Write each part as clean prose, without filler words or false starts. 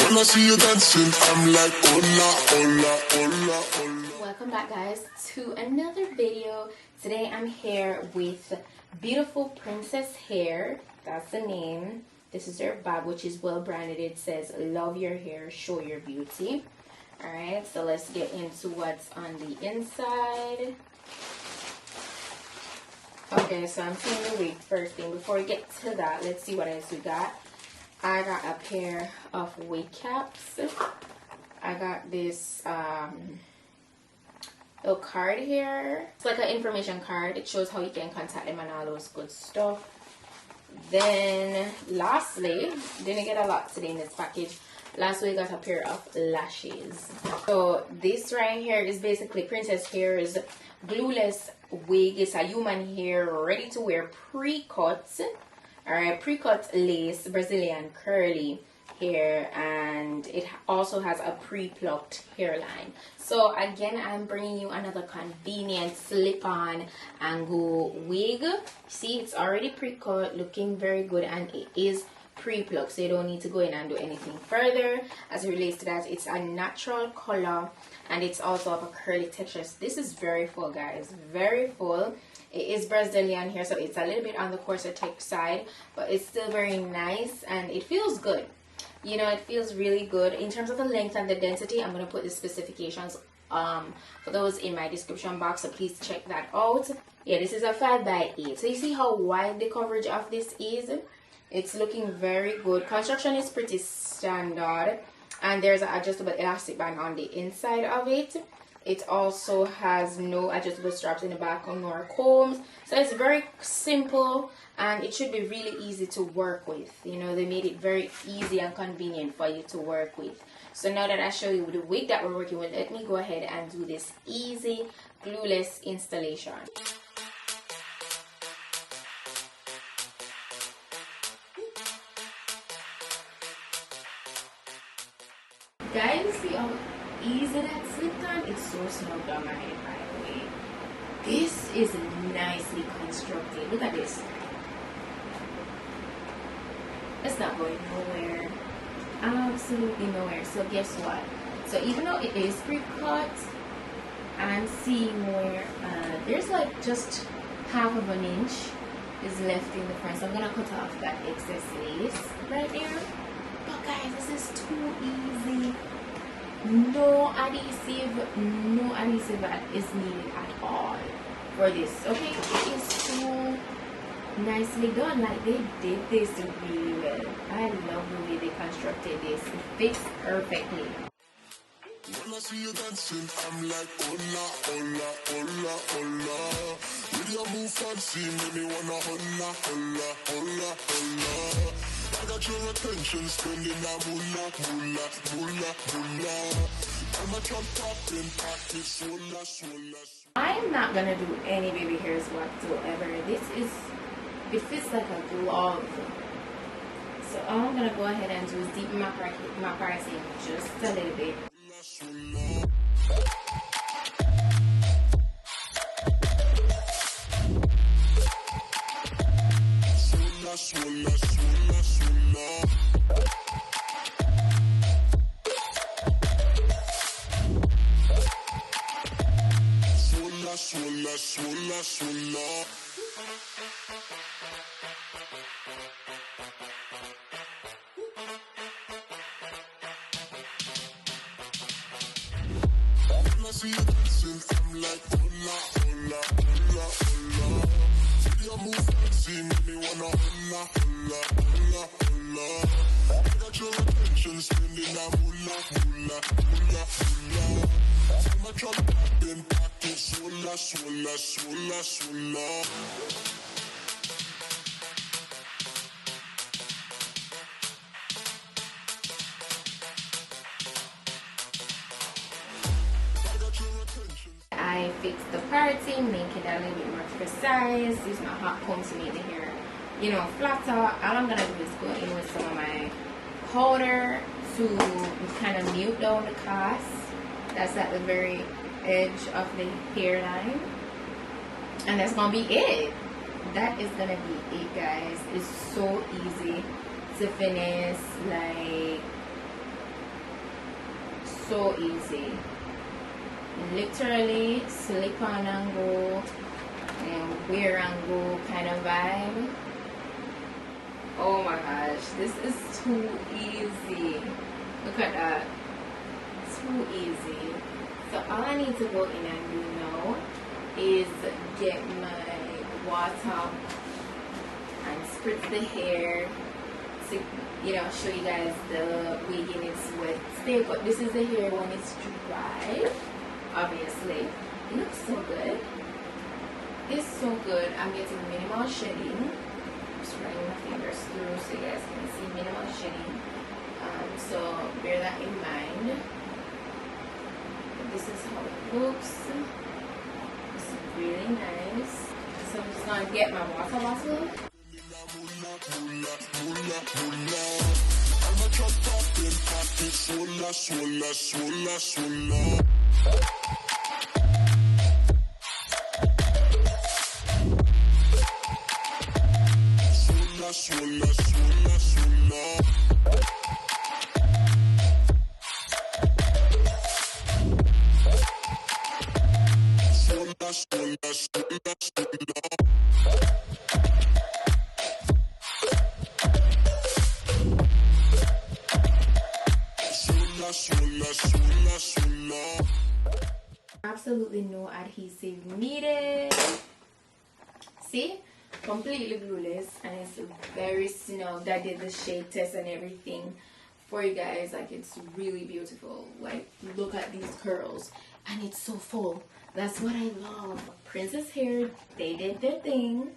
When I see you dancing, I'm like, hola, hola, hola, hola. Welcome back, guys, to another video. Today I'm here with beautiful Princess hair. That's the name. This is their bag, which is well branded. It says, love your hair, show your beauty. Alright, so let's get into what's on the inside. Okay, so I'm seeing the wig first thing. Before we get to that, let's see what else we got. I got a pair of wig caps. I got this little card here. It's like an information card. It shows how you can contact them and all those good stuff. Then lastly, didn't get a lot today in this package. Lastly, we got a pair of lashes. So this right here is basically Princess Hair's glueless wig. It's a human hair ready to wear pre-cut. Alright, pre-cut lace Brazilian curly hair, and it also has a pre-plucked hairline. So again, I'm bringing you another convenient slip-on and go wig. See, it's already pre-cut, looking very good, and it is pre-plucked, so you don't need to go in and do anything further. As it relates to that, it's a natural color, and it's also of a curly texture. So this is very full, guys, very full. It is Brazilian hair, so it's a little bit on the coarser tech side, but it's still very nice and it feels good. You know, it feels really good. In terms of the length and the density, I'm going to put the specifications for those in my description box, so please check that out. Yeah, this is a 5x8. So you see how wide the coverage of this is? It's looking very good. Construction is pretty standard, and there's an adjustable elastic band on the inside of it. It also has no adjustable straps in the back nor combs, so it's very simple and it should be really easy to work with. You know, they made it very easy and convenient for you to work with. So now that I show you the wig that we're working with, let me go ahead and do this easy glueless installation. Guys, see how easy that slipped on? It's so snug down my head, by the way. This is nicely constructed. Look at this. It's not going nowhere. Absolutely nowhere. So guess what? So even though it is pre-cut, I'm seeing where there's like just half of an inch is left in the front. So I'm gonna cut off that excess lace right there. But guys, this is too easy. No adhesive that is needed at all for this. Okay, it is so nicely done. Like, they did this really well. I love the way they constructed this. It fits perfectly. When I see you dancing, I'm like, hola, hola, hola, hola. With your move fancy, make me wanna hola, hola, hola, hola. I got your attention, spending that moolah, moolah, moolah, moolah. I'm a jump up in pocket, swola, swola. I'm not gonna do any baby hairs whatsoever. It fits like a glove. So all I'm gonna go ahead and do is deepen my parting just a little bit. Swola, swola, swola, swola. Swola, swola, swola. When I see you dancing, I'm like, hola, hola, hola, hola. See your move fancy, make me wanna hola, hola, hola, hola. I got your attention, spending that moolah, moolah, moolah, moolah. I'm a jump up in pocket, swola, swola, swola, swola. I fixed the parting, make it a little bit more precise. Use my hot comb to make the hair, you know, flatter. All I'm gonna do is go in with some of my powder to kind of mute down the cast. That's at the very edge of the hairline, and that's gonna be it. That is gonna be it, guys. It's so easy to finish. Like, so easy. Literally slip on and go and wear and go kind of vibe. Oh my gosh, this is too easy. Look at that. Too easy. So all I need to go in and do now is get my water and spritz the hair to, you know, show you guys the wig in its wet state. But this is the hair when it's dry. Obviously, it looks so good. It's so good. I'm getting minimal shedding. Just running my fingers through so you guys can see minimal shedding. So bear that in mind. This is how it looks. It's really nice. So I'm just gonna get my water bottle. Absolutely no adhesive needed. See, completely glueless, and it's very snug. I did the shade test and everything for you guys. Like, it's really beautiful. Like, look at these curls, and it's so full. That's what I love. Princess hair, they did their thing,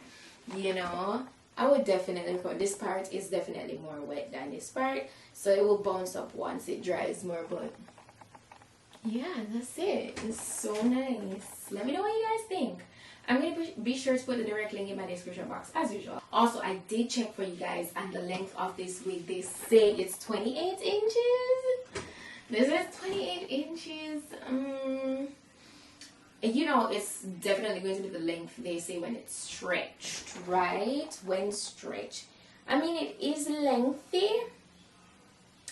you know. I would definitely put this part is definitely more wet than this part, so it will bounce up once it dries more. But yeah, that's it. It's so nice. Let me know what you guys think. I'm going to be sure to put the direct link in my description box as usual. Also, I did check for you guys, and the length of this wig, they say it's 28 inches. This is 28 inches. You know, it's definitely going to be the length they say when it's stretched, right? When stretched. I mean, it is lengthy.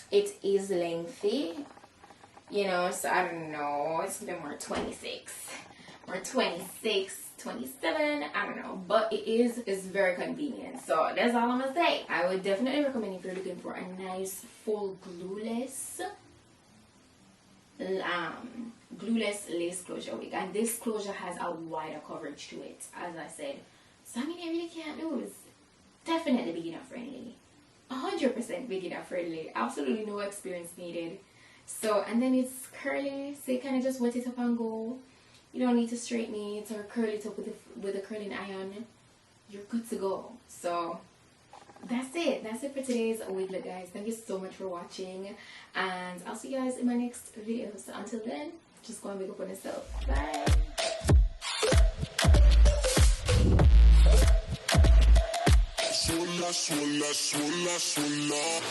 It is lengthy. You know, so I don't know. It's gonna be more 26. Or 26, 27, I don't know. But it's very convenient. So that's all I'm gonna say. I would definitely recommend if you're looking for a nice full glueless glueless lace closure wig, and this closure has a wider coverage to it, as I said. So I mean, I really can't lose. Definitely beginner friendly, 100% beginner friendly, absolutely no experience needed. So, and then it's curly, so you kind of just wet it up and go. You don't need to straighten it or curl it up with a curling iron. You're good to go. So that's it for today's wig look, guys. Thank you so much for watching, and I'll see you guys in my next video. So until then, just go and make up on yourself. Bye. Sola, sola, sola, sola.